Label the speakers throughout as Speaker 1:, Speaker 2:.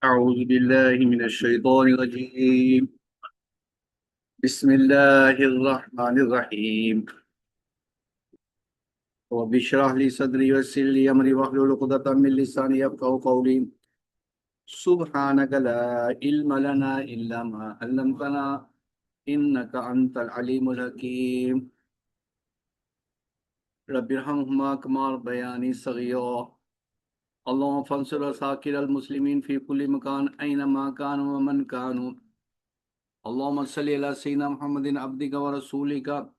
Speaker 1: أعوذ بالله من الشيطان الرجيم. بسم الله الرحمن الرحيم. رب اشرح لي صدري ويسر لي أمري واحلل عقدة من لساني يفقهوا قولي. سبحانك لا علم لنا إلا ما علمتنا إنك أنت العليم الحكيم. رب ارحمهما كما ربياني صغيرا. اللهم فانصر ساكر المسلمين في كل مكان أينما كانوا ومن كانوا. اللهم صل على سيدنا محمد عبدك ورسولك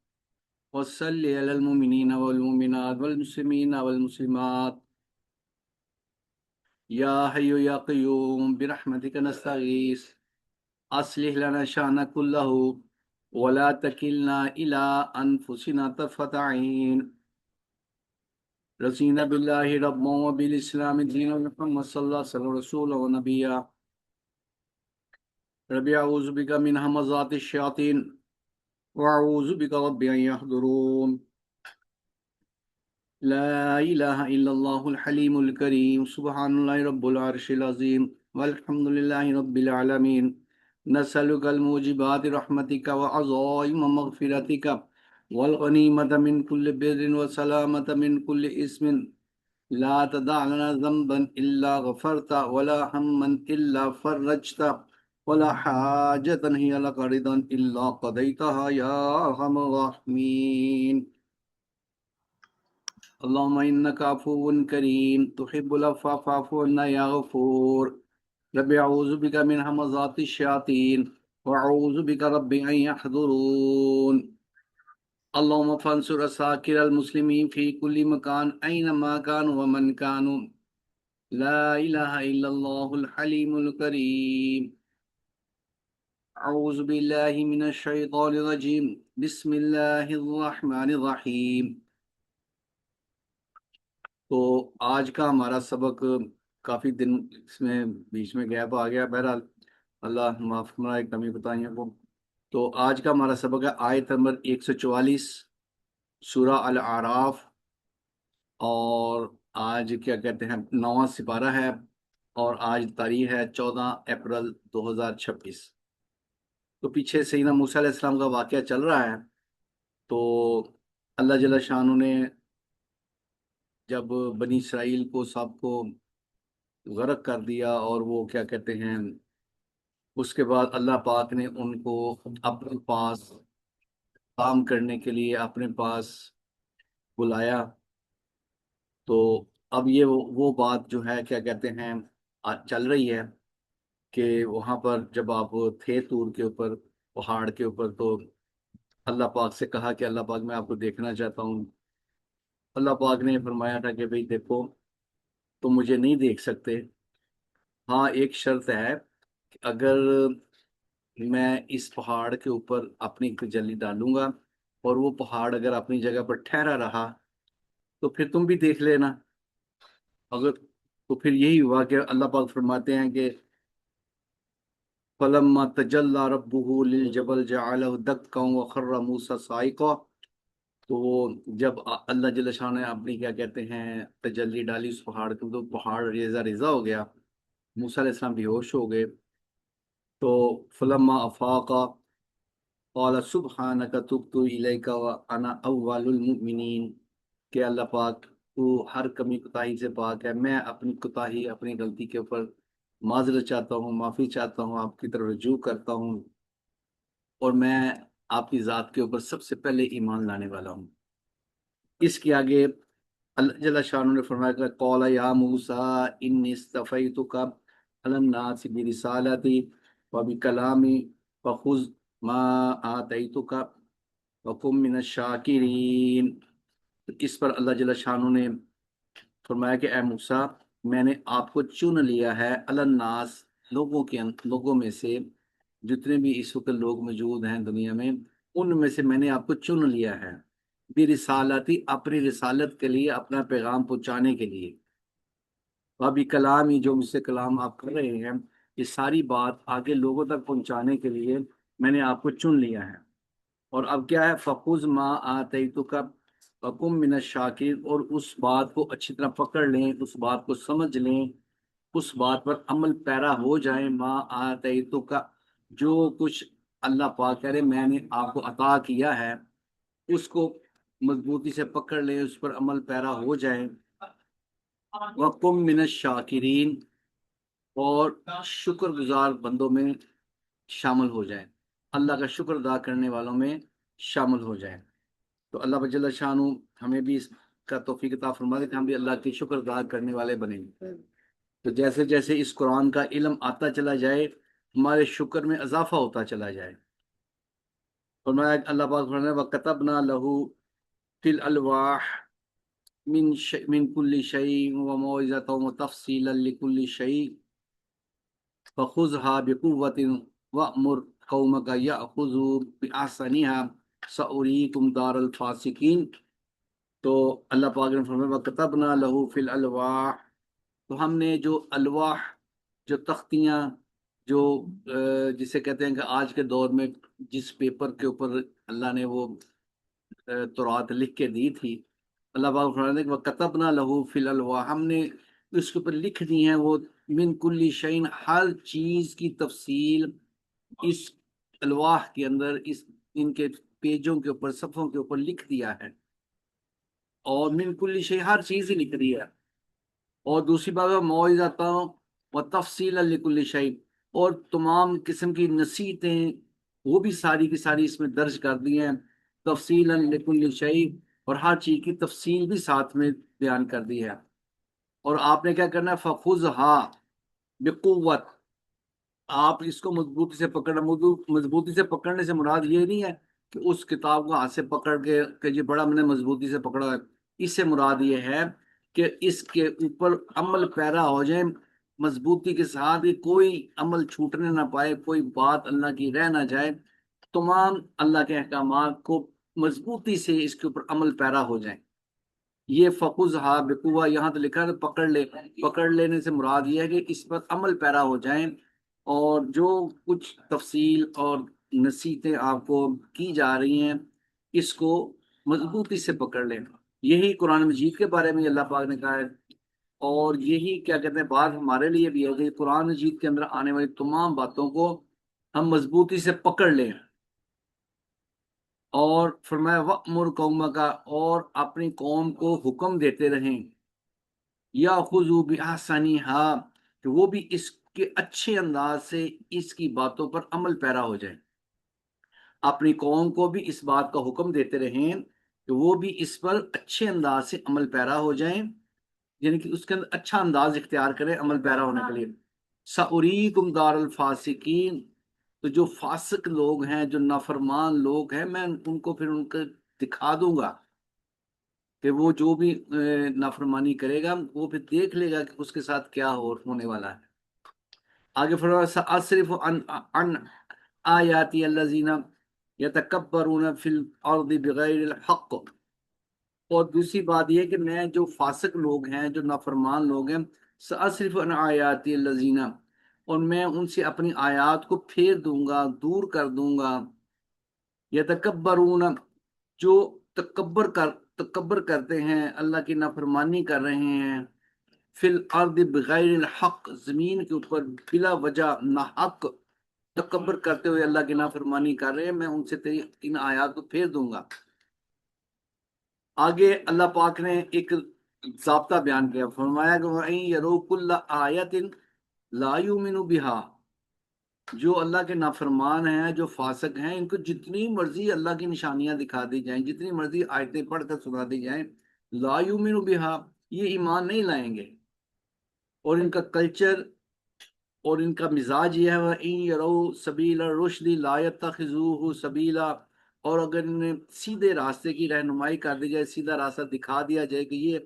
Speaker 1: وصل على المؤمنين والمؤمنات والمسلمين والمسلمات. يا حي يا قيوم برحمتك نستغيث. أصلح لنا شأننا كله ولا تكلنا إلى أنفسنا طرفة عين. رضينا بالله ربا وبالإسلام دينا محمد صلى الله عليه وسلم رسولا ونبيا. ربي أعوذ بك من همزات الشياطين وأعوذ بك رب أن يحضرون. لا إله إلا الله الحليم الكريم سبحان الله رب العرش العظيم والحمد لله رب العالمين. نسألك الموجبات رحمتك وعظائم مغفرتك والغنيمة من كل بر وسلامة من كل اسم. لا تدع لنا ذنبا إلا غفرت ولا هما إلا فرجت ولا حاجة هي لك رضا إلا قضيتها يا أرحم الراحمين. اللهم إنك عفو كريم تحب العفو فاعف عنا يا غفور. رب أعوذ بك من همزات الشياطين وأعوذ بك رب أن يحضرون. اللهم فانصر ساكر المسلمين في كل مكان أينما كانوا ومن كانوا. لا إله إلا الله الحليم الكريم. أعوذ بالله من الشيطان الرجيم بسم الله الرحمن الرحيم. تو آج کا ہمارا سبق کافی دن اس میں بیچ میں گیپ آ گیا، بہرحال اللہ معاف فرمائے کمی بتائیوں کو. تو آج کا ہمارا سبق ہے آیت نمبر 144 سورہ الاعراف، اور آج کیا کہتے ہیں 9واں سپارہ ہے، اور آج تاریخ ہے 14 اپریل 2026. تو پیچھے سیدنا موسیٰ علیہ السلام کا واقعہ چل رہا ہے. تو اللہ جل شانہ نے جب بنی اسرائیل کو سب کو غرق کر دیا، اور وہ کیا کہتے ہیں اس کے بعد اللہ پاک نے ان کو اپنے پاس کام کرنے کے لیے اپنے پاس بلایا. تو اب یہ وہ بات جو ہے کیا کہتے ہیں چل رہی ہے کہ وہاں پر جب آپ تھے طور کے اوپر، پہاڑ کے اوپر، تو اللہ پاک سے کہا کہ اللہ پاک میں آپ کو دیکھنا چاہتا ہوں. اللہ پاک نے فرمایا تھا کہ بھئی دیکھو تم مجھے نہیں دیکھ سکتے، ہاں ایک شرط ہے کہ اگر میں اس پہاڑ کے اوپر اپنی تجلی ڈالوں گا اور وہ پہاڑ اگر اپنی جگہ پر ٹھہرا رہا تو پھر تم بھی دیکھ لینا. اگر تو پھر یہی ہوا کہ اللہ پاک فرماتے ہیں کہ فَلَمَّا تَجَلَّى رَبُّهُ لِلْجَبَلِ جَعَلَهُ دَكًّا وَخَرَّ مُوسَىٰ صَعِقًا. تو جب اللہ جل شانہ نے اپنی کیا کہتے ہیں تجلی ڈالی اس پہاڑ کو، تو پہاڑ ریزہ ریزہ ہو گیا، موسیٰ علیہ السلام بے ہوش ہو گئے. تو فلما افاق قال سبحانک تبت الیک وانا اول المؤمنین، کہ اللہ پاک تو ہر کمی کوتاہی سے پاک ہے، میں اپنی کوتاہی اپنی غلطی کے اوپر معذرت چاہتا ہوں، معافی چاہتا ہوں، آپ کی طرف رجوع کرتا ہوں، اور میں آپ کی ذات کے اوپر سب سے پہلے ایمان لانے والا ہوں. اس کے آگے اللہ جل شانہ نے فرمایا کہ قال یا موسیٰ انی اصطفیتک علی الناس برسالتی وبکلامی فخذ ما آتیتک وکن من الشاکرین. اس پر اللہ جل شانہ نے فرمایا کہ اے موسیٰ میں نے آپ کو چن لیا ہے علی الناس، لوگوں میں سے جتنے بھی اس وقت لوگ موجود ہیں دنیا میں، ان میں سے میں نے آپ کو چن لیا ہے برسالتی، اپنی رسالت کے لیے، اپنا پیغام پہنچانے کے لیے، ابھی کلام ہی جو مجھ سے کلام آپ کر رہے ہیں یہ ساری بات آگے لوگوں تک پہنچانے کے لیے میں نے آپ کو چن لیا ہے. اور اب کیا ہے فخذ ما آتیتک وکن من الشاکرین، اور اس بات کو اچھی طرح پکڑ لیں، اس بات کو سمجھ لیں، اس بات پر عمل پیرا ہو جائیں، ماں آتے تو کا، جو کچھ اللہ پاک کہہ رہے میں نے آپ کو عطا کیا ہے اس کو مضبوطی سے پکڑ لیں، اس پر عمل پیرا ہو جائیں، وَقُم مِّنَ الشَّاکِرِین، اور شکر گزار بندوں میں شامل ہو جائیں، اللہ کا شکر ادا کرنے والوں میں شامل ہو جائیں۔ تو اللہ جل شانہ ہمیں بھی اس کا توفیق عطا فرما دے کہ ہم بھی اللہ کی شکر ادا کرنے والے بنیں۔ تو جیسے جیسے اس قرآن کا علم آتا چلا جائے ہمارے شکر میں اضافہ ہوتا چلا جائے۔ فرمایا اللہ پاک فرمایا وَكَتَبْنَا لَهُ فِي الْأَلْوَاحِ من كل شيء وموعظة وتفصيلا لكل شيء فخذها بقوة وأمر قومك يأخذوا بأحسنها سأريكم دار الفاسقين۔ تو اللہ پاک نے فرمایا وَكَتَبْنَا لَهُ فِي الْأَلْوَاحِ، تو ہم نے جو الواح، جو تختیاں، جو جسے کہتے ہیں کہ آج کے دور میں جس پیپر کے اوپر اللہ نے وہ تورات لکھ کے دی تھی، اللہ پاک فرماتے ہیں کہ وَكَتَبْنَا لَهُ فِي الْأَلْوَاحِ، ہم نے اس کے اوپر لکھ دی ہیں وہ من کل شیء، ہر چیز کی تفصیل اس الواح کے اندر، ان کے پیجوں کے اوپر، صفحوں کے اوپر لکھ دیا ہے، اور من کل شیء ہر چیز ہی لکھ دی ہے۔ اور دوسری بات ہے موعظۃ و تفصیلا لکل شیء، اور تمام قسم کی نصیحتیں وہ بھی ساری کی ساری اس میں درج کر دی ہیں، تفصیلا لکل شیء، اور ہر چیز کی تفصیل بھی ساتھ میں بیان کر دی ہے۔ اور آپ نے کیا کرنا ہے فخذها بقوت، آپ اس کو مضبوطی سے پکڑنا، مضبوطی سے پکڑنے سے مراد یہ نہیں ہے کہ اس کتاب کو ہاتھ سے پکڑ کے کہ یہ بڑا میں نے مضبوطی سے پکڑا ہے، اس سے مراد یہ ہے کہ اس کے اوپر عمل پیرا ہو جائے مضبوطی کے ساتھ، کہ کوئی عمل چھوٹنے نہ پائے، کوئی بات اللہ کی رہ نہ جائے، تمام اللہ کے احکامات کو مضبوطی سے اس کے اوپر عمل پیرا ہو جائیں۔ یہ فخذھا بقوہ یہاں تو لکھا ہے پکڑ لے، پکڑ لینے سے مراد یہ ہے کہ اس پر عمل پیرا ہو جائیں، اور جو کچھ تفصیل اور نصیحتیں آپ کو کی جا رہی ہیں اس کو مضبوطی سے پکڑ لیں۔ یہی قرآن مجید کے بارے میں اللہ پاک نے کہا ہے، اور یہی کیا کہتے ہیں بات ہمارے لیے بھی ہے کہ قرآن مجید کے اندر آنے والی تمام باتوں کو ہم مضبوطی سے پکڑ لیں۔ اور فرمایا وَأْمُرْ قَوْمَكَ، اور اپنی قوم کو حکم دیتے رہیں، یَأْخُذُوا بِأَحْسَنِهَا، کہ وہ بھی اس کے اچھے انداز سے اس کی باتوں پر عمل پیرا ہو جائیں۔ اپنی قوم کو بھی اس بات کا حکم دیتے رہیں کہ وہ بھی اس پر اچھے انداز سے عمل پیرا ہو جائیں، یعنی کہ اس کے اندر اچھا انداز اختیار کریں عمل پیرا ہونے کے لیے۔ سَأُرِيكُمْ دَارَ الْفَاسِقِينَ، تو جو فاسق لوگ ہیں، جو نافرمان لوگ ہیں، میں ان کو پھر ان کو دکھا دوں گا کہ وہ جو بھی نافرمانی کرے گا وہ پھر دیکھ لے گا کہ اس کے ساتھ کیا ہونے والا ہے۔ آگے فرمایا سأصرف عن آیاتی الذین یتکبرون فی الارض بغیر الحق، اور دوسری بات یہ کہ میں جو فاسق لوگ ہیں، جو نافرمان لوگ ہیں، سأصرف عن آیاتی الذین، اور میں ان سے اپنی آیات کو پھیر دوں گا، دور کر دوں گا، یتکبرون، جو تکبر کرتے ہیں، اللہ کی نافرمانی کر رہے ہیں، فی الارض بغیر الحق، زمین کے اوپر بلا وجہ ناحق تکبر کرتے ہوئے اللہ کی نافرمانی کر رہے ہیں، میں ان سے تیری ان آیات کو پھیر دوں گا۔ آگے اللہ پاک نے ایک ضابطہ بیان کیا، فرمایا کہ وَإِن يَرَوْا كُلَّ آیَةٍ لَا يُؤْمِنُوا بِهَا، جو اللہ کے نافرمان ہیں، جو فاسق ہیں، ان کو جتنی مرضی اللہ کی نشانیاں دکھا دی جائیں، جتنی مرضی آیتیں پڑھ کر سنا دی جائیں، لا یؤمنوا بها، یہ ایمان نہیں لائیں گے۔ اور ان کا کلچر اور ان کا مزاج یہ ہے وَإِن يَرَوْا سَبِيلَ الرُّشْدِ لَا يَتَّخِذُوهُ سَبِيلًا، اور اگر انہیں سیدھے راستے کی رہنمائی کر دی جائے، سیدھا راستہ دکھا دیا جائے کہ یہ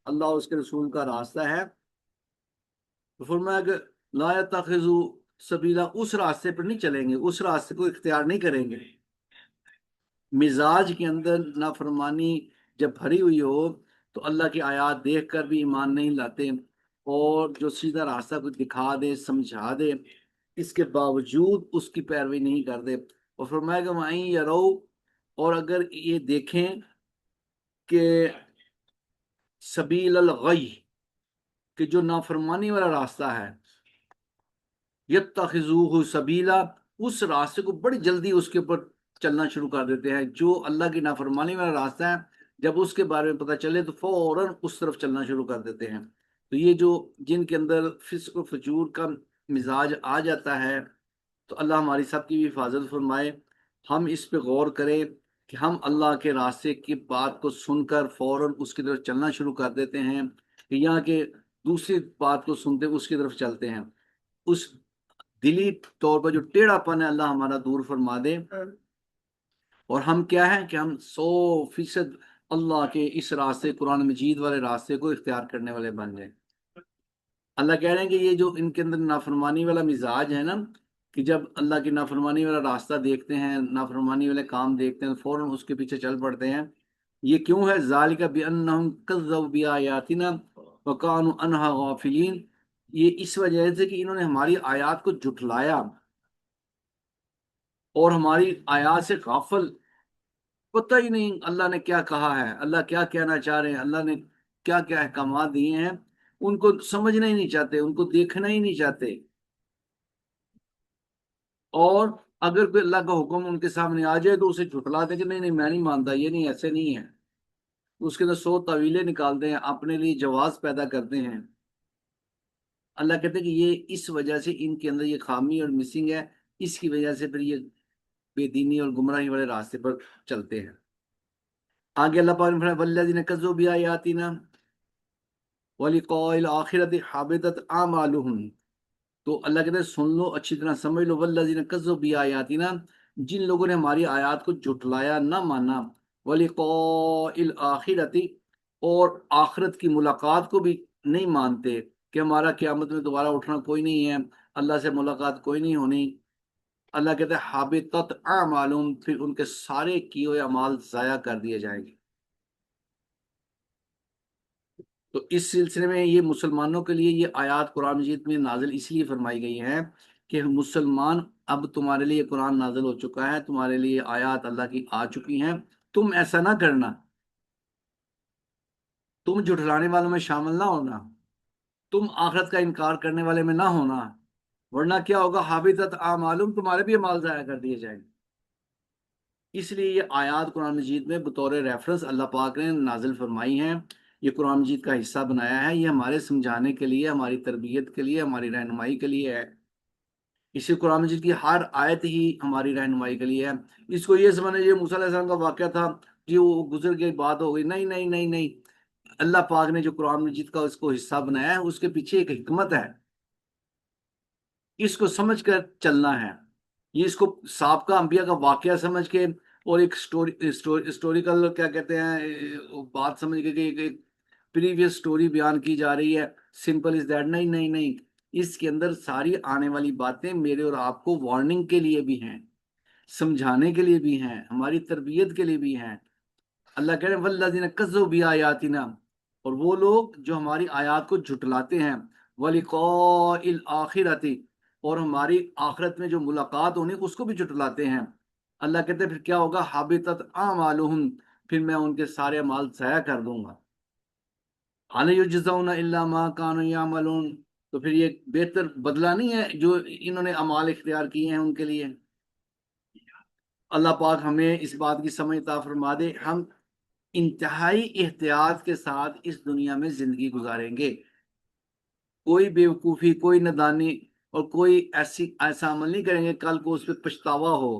Speaker 1: اللہ اور اس کے رسول کا راستہ ہے، تو فرمایا کہ لا يَتَّخِذُوا سَبِيلًا، اس راستے پر نہیں چلیں گے، اس راستے کو اختیار نہیں کریں گے۔ مزاج کے اندر نافرمانی جب بھری ہوئی ہو تو اللہ کی آیات دیکھ کر بھی ایمان نہیں لاتے، اور جو سیدھا راستہ کو دکھا دے، سمجھا دے، اس کے باوجود اس کی پیروی نہیں کرتے۔ اور فرمایا کہ وہیں یرو، اور اگر یہ دیکھیں کہ سبیل الغی، کہ جو نافرمانی والا راستہ ہے، یتخذوہ سبیلا، اس راستے کو بڑی جلدی اس کے اوپر چلنا شروع کر دیتے ہیں۔ جو اللہ کی نافرمانی والا راستہ ہے، جب اس کے بارے میں پتہ چلے تو فوراً اس طرف چلنا شروع کر دیتے ہیں۔ تو یہ جو جن کے اندر فسق و فجور کا مزاج آ جاتا ہے، تو اللہ ہماری سب کی بھی حفاظت فرمائے۔ ہم اس پہ غور کریں کہ ہم اللہ کے راستے کی بات کو سن کر فوراً اس کی طرف چلنا شروع کر دیتے ہیں، کہ یہاں کے دوسری بات کو سنتے اس کی طرف چلتے ہیں۔ اس دلی طور پر جو ٹیڑھا پن ہے، اللہ ہمارا دور فرما دے، اور ہم کیا ہیں کہ ہم 100% اللہ کے اس راستے، قرآن مجید والے راستے کو اختیار کرنے والے بن جائیں۔ اللہ کہہ رہے ہیں کہ یہ جو ان کے اندر نافرمانی والا مزاج ہے نا، کہ جب اللہ کی نافرمانی والا راستہ دیکھتے ہیں، نافرمانی والے کام دیکھتے ہیں، فوراً اس کے پیچھے چل پڑتے ہیں۔ یہ کیوں ہے؟ ذالک بانہم کذبوا بآیاتنا وکانوا عنہا غافلین، یہ اس وجہ سے کہ انہوں نے ہماری آیات کو جھٹلایا اور ہماری آیات سے غافل، پتہ ہی نہیں اللہ نے کیا کہا ہے، اللہ کیا کہنا چاہ رہے ہیں، اللہ نے کیا کیا احکامات دیے ہیں، ان کو سمجھنا ہی نہیں چاہتے، ان کو دیکھنا ہی نہیں چاہتے۔ اور اگر کوئی اللہ کا حکم ان کے سامنے آ جائے تو اسے جھٹلاتے کہ نہیں نہیں میں نہیں مانتا، یہ نہیں، ایسے نہیں ہے۔ اس کے اندر 100 تعویلیں نکالتے ہیں، اپنے لیے جواز پیدا کرتے ہیں۔ اللہ کہتے ہیں کہ یہ اس وجہ سے ان کے اندر یہ خامی اور مسنگ ہے، اس کی وجہ سے پھر یہ بے دینی اور گمراہی والے راستے پر چلتے ہیں۔ آگے اللہ پاک نے فرمایا والذین کذبوا بآیاتنا ولقاء الآخرۃ حبطت اعمالهم، تو اللہ کہتے ہیں سن لو، اچھی طرح سمجھ لو، والذین کذبوا بآیاتنا، جن لوگوں نے ہماری آیات کو جھٹلایا، نہ مانا، ولقاء الآخرۃ، اور آخرت کی ملاقات کو بھی نہیں مانتے، کہ ہمارا قیامت میں دوبارہ اٹھنا کوئی نہیں ہے، اللہ سے ملاقات کوئی نہیں ہونی۔ اللہ کہتے ہیں حبطت اعمالهم، پھر ان کے سارے کیے ہوئے اعمال ضائع کر دیے جائیں گے۔ تو اس سلسلے میں یہ مسلمانوں کے لیے یہ آیات قرآن مجید میں نازل اس لیے فرمائی گئی ہیں کہ مسلمان، اب تمہارے لیے قرآن نازل ہو چکا ہے، تمہارے لیے آیات اللہ کی آ چکی ہیں، تم ایسا نہ کرنا، تم جھٹلانے والوں میں شامل نہ ہونا، تم آخرت کا انکار کرنے والے میں نہ ہونا، ورنہ کیا ہوگا؟ حبطت اعمالکم، تمہارے بھی اعمال ضائع کر دیے جائیں گے۔ اس لیے یہ آیات قرآن مجید میں بطور ریفرنس اللہ پاک نے نازل فرمائی ہیں، یہ قرآن مجید کا حصہ بنایا ہے، یہ ہمارے سمجھانے کے لیے، ہماری تربیت کے لیے، ہماری رہنمائی کے لیے ہے۔ اسی قرآن مجید کی ہر آیت ہی ہماری رہنمائی کے لیے ہے۔ اس کو یہ سمجھنا یہ موسیٰ علیہ السلام کا واقعہ تھا جی، وہ گزر کے بات ہو گئی، نہیں نہیں نہیں نہیں، اللہ پاک نے جو قرآن مجید کا اس کو حصہ بنایا ہے، اس کے پیچھے ایک حکمت ہے، اس کو سمجھ کر چلنا ہے۔ یہ اس کو سابقہ انبیاء کا واقعہ سمجھ کے اور ایک ہسٹوریکل کیا کہتے ہیں بات سمجھ کے کہ ایک پریویس سٹوری بیان کی جا رہی ہے، سمپل از دیٹ، نہیں نہیں نہیں، اس کے اندر ساری آنے والی باتیں میرے اور آپ کو وارننگ کے لیے بھی ہیں، سمجھانے کے لیے بھی ہیں، ہماری تربیت کے لیے بھی ہیں۔ اللہ کہہ رہے ہیں والذین کذبوا بآیاتنا، اور وہ لوگ جو ہماری آیات کو جھٹلاتے ہیں، ولقاء الآخرۃ، اور ہماری آخرت میں جو ملاقات ہونی اس کو بھی جھٹلاتے ہیں۔ اللہ کہتے ہیں پھر کیا ہوگا؟ حبطت اعمالهم، پھر میں ان کے سارے اعمال ضائع کر دوں گا۔ هل یجزون الا ما كانوا يعملون، تو پھر یہ بہتر بدلہ نہیں ہے جو انہوں نے اعمال اختیار کیے ہیں ان کے لیے؟ اللہ پاک ہمیں اس بات کی سمجھ عطا فرما دے، ہم انتہائی احتیاط کے ساتھ اس دنیا میں زندگی گزاریں گے، کوئی بیوقوفی، کوئی نادانی اور کوئی ایسا عمل نہیں کریں گے کل کو اس پہ پچھتاوا ہو۔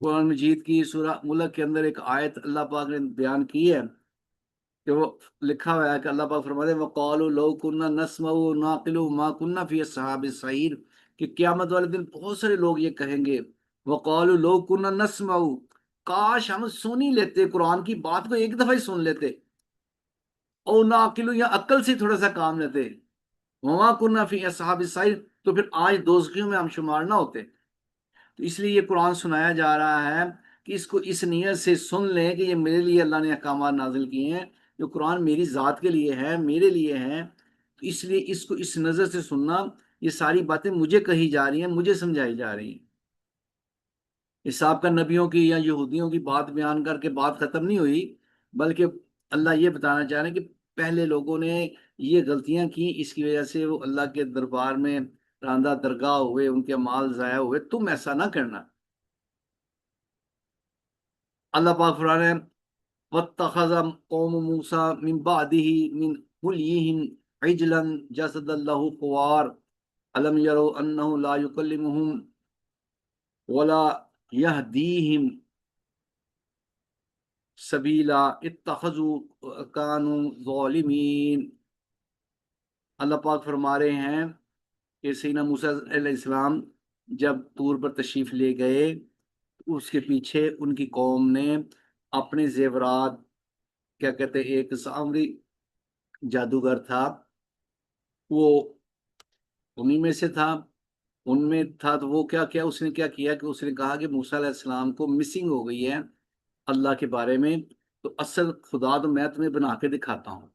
Speaker 1: قرآن مجید کی سورہ ملک کے اندر ایک آیت اللہ پاک نے بیان کی ہے کہ وہ لکھا ہوا ہے کہ اللہ پاک فرماتے ہیں وَقَالُوا لَوْ كُنَّا نَسْمَعُ نَعْقِلُ مَا كُنَّا فِي أَصْحَابِ السَّعِيرِ، کہ قیامت والے دن بہت سارے لوگ یہ کہیں گے وَقَالُوا لَوْ كُنَّا نَسْمَعُ، کاش ہم سن ہی لیتے، قرآن کی بات کو ایک دفعہ ہی سن لیتے، او نَعْقِلُ، یا عقل سے تھوڑا سا کام لیتے، وَمَا كُنَّا فِي أَصْحَابِ السَّعِيرِ، تو پھر آج دوزخیوں میں ہم شمار نہ ہوتے۔ تو اس لیے یہ قرآن سنایا جا رہا ہے کہ اس کو اس نیت سے سن لیں کہ یہ میرے لیے اللہ نے احکامات نازل کیے ہیں، جو قرآن میری ذات کے لیے ہے، میرے لیے ہے، تو اس لیے اس کو اس نظر سے سننا، یہ ساری باتیں مجھے کہی جا رہی ہیں، مجھے سمجھائی جا رہی ہیں۔ اس صاحب کا نبیوں کی یا یہودیوں کی بات بیان کر کے بات ختم نہیں ہوئی، بلکہ اللہ یہ بتانا چاہ رہے ہیں کہ پہلے لوگوں نے یہ غلطیاں کی، اس کی وجہ سے وہ اللہ کے دربار میں راندہ درگاہ ہوئے، ان کے مال ضائع ہوئے، تم ایسا نہ کرنا۔ اللہ پاک فرمانے ہیں واتخذ قوم موسیٰ من بعده من حلیہم عجلا جسدا لہ خوار الم یروا انہ لا یکلمہم ولا یہدیہم سبیلا اتخذوا کانوا ظالمین۔ اللہ پاک فرما رہے ہیں کہ سیدنا موسیٰ علیہ السلام جب طور پر تشریف لے گئے، اس کے پیچھے ان کی قوم نے اپنے زیورات، کیا کہتے ہیں، ایک سامری جادوگر تھا، وہ انہی میں سے تھا، ان میں تھا، تو وہ کیا کیا اس نے کیا کیا کہ اس نے کہا کہ موسیٰ علیہ السلام کو مسنگ ہو گئی ہے اللہ کے بارے میں، تو اصل خدا تو میں تمہیں بنا کے دکھاتا ہوں،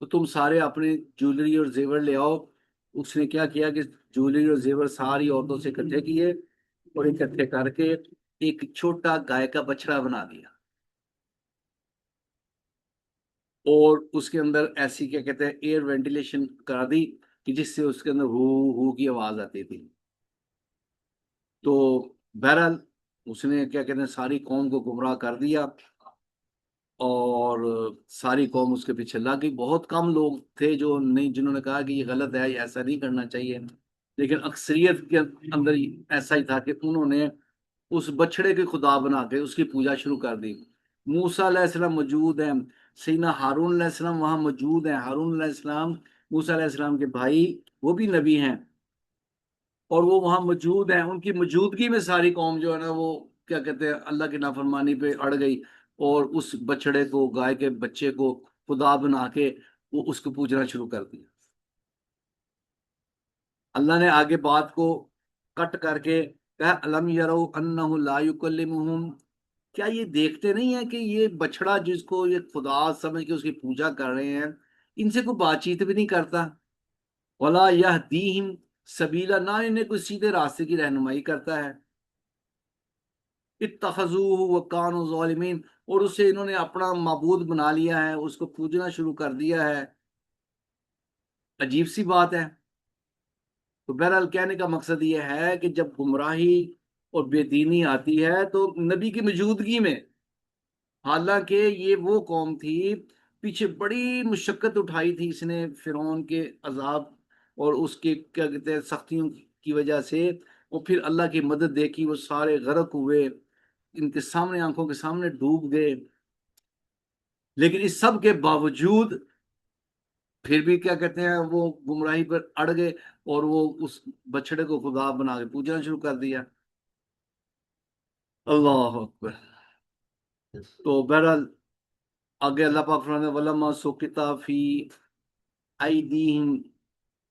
Speaker 1: تو تم سارے اپنے جولری اور زیور لے آؤ۔ اس نے کیا کیا کہ جولری اور زیور ساری عورتوں سے اکٹھے کیے، اور اکٹھے کر کے ایک چھوٹا گائے کا بچڑا بنا دیا، اور اس کے اندر ایسی، کیا کہتے ہیں، ایئر وینٹیلیشن کرا دی کہ جس سے اس کے اندر ہو ہو کی آواز آتی تھی۔ تو بہرحال اس نے، کیا کہتے ہیں، ساری قوم کو گمراہ کر دیا، اور ساری قوم اس کے پیچھے لگ گئی۔ بہت کم لوگ تھے جو نہیں، جنہوں نے کہا کہ یہ غلط ہے، یہ ایسا نہیں کرنا چاہیے، لیکن اکثریت کے اندر ایسا ہی تھا کہ انہوں نے اس بچڑے کے خدا بنا کے اس کی پوجا شروع کر دی۔ موسیٰ علیہ السلام موجود ہیں، سیدنا ہارون علیہ السلام وہاں موجود ہیں، ہارون علیہ السلام موسیٰ علیہ السلام کے بھائی، وہ بھی نبی ہیں، اور وہ وہاں موجود ہیں۔ ان کی موجودگی میں ساری قوم جو ہے نا، وہ، کیا کہتے ہیں، اللہ کی نافرمانی پہ اڑ گئی، اور اس بچڑے کو، گائے کے بچے کو خدا بنا کے وہ اس کو پوجنا شروع کر دیا۔ اللہ نے آگے بات کو کٹ کر کے کہا الم یروا انہ لا یکلمہم، کیا یہ دیکھتے نہیں ہیں کہ یہ بچڑا جس کو یہ خدا سمجھ کے اس کی پوجا کر رہے ہیں، ان سے کوئی بات چیت بھی نہیں کرتا، ولا یہدیہم سبیلا، نہ انہیں کوئی سیدھے راستے کی رہنمائی کرتا ہے، اتخذوہ وکانوا ظالمین، اور اسے انہوں نے اپنا معبود بنا لیا ہے، اس کو پوجنا شروع کر دیا ہے۔ عجیب سی بات ہے۔ تو بہرحال کہنے کا مقصد یہ ہے کہ جب گمراہی اور بے دینی آتی ہے تو نبی کی موجودگی میں، حالانکہ یہ وہ قوم تھی، پیچھے بڑی مشقت اٹھائی تھی اس نے فرعون کے عذاب اور اس کے، کیا کہتے ہیں، سختیوں کی وجہ سے، اور پھر اللہ کی مدد دیکھی، وہ سارے غرق ہوئے، ان کے سامنے، آنکھوں کے سامنے ڈوب گئے، لیکن اس سب کے باوجود پھر بھی، کیا کہتے ہیں، وہ گمراہی پر اڑ گئے، اور وہ اس بچڑے کو خدا بنا کے پوجنا شروع کر دیا۔ اللہ اکبر۔ تو بہرحال آگے اللہ پاک فرماتے ہیں وَلَمَّا سُقِطَ فِي أَيْدِيهِمْ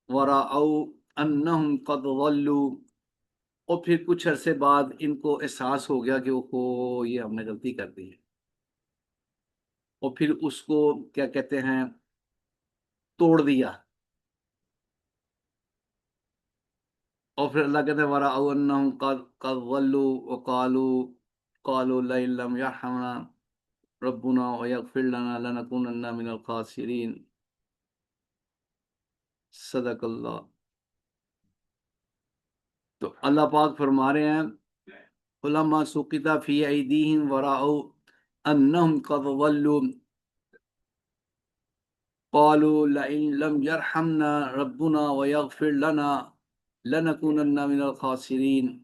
Speaker 1: وَرَأَوْا أَنَّهُمْ قَدْ ضَلُّوا، اور پھر کچھ عرصے بعد ان کو احساس ہو گیا کہ یہ ہم نے غلطی کر دی ہے، اور پھر اس کو، کیا کہتے ہیں، توڑ دیا، اور پھر اللہ کہتے ہیں وَرَأَوْا أَنَّهُمْ قَدْ ضَلُّوا قَالُوا لَئِن لَّمْ يَرْحَمْنَا ربنا ويغفر لنا لنكونن من الخاسرین۔ صدق اللہ۔ تو اللہ پاک فرما رہے ہیں فلما سقط فی ایدیہم ورأوا انہم قد ضلوا قالوا لئن لم يرحمنا ربنا ويغفر لنا لنكونن من الخاسرین۔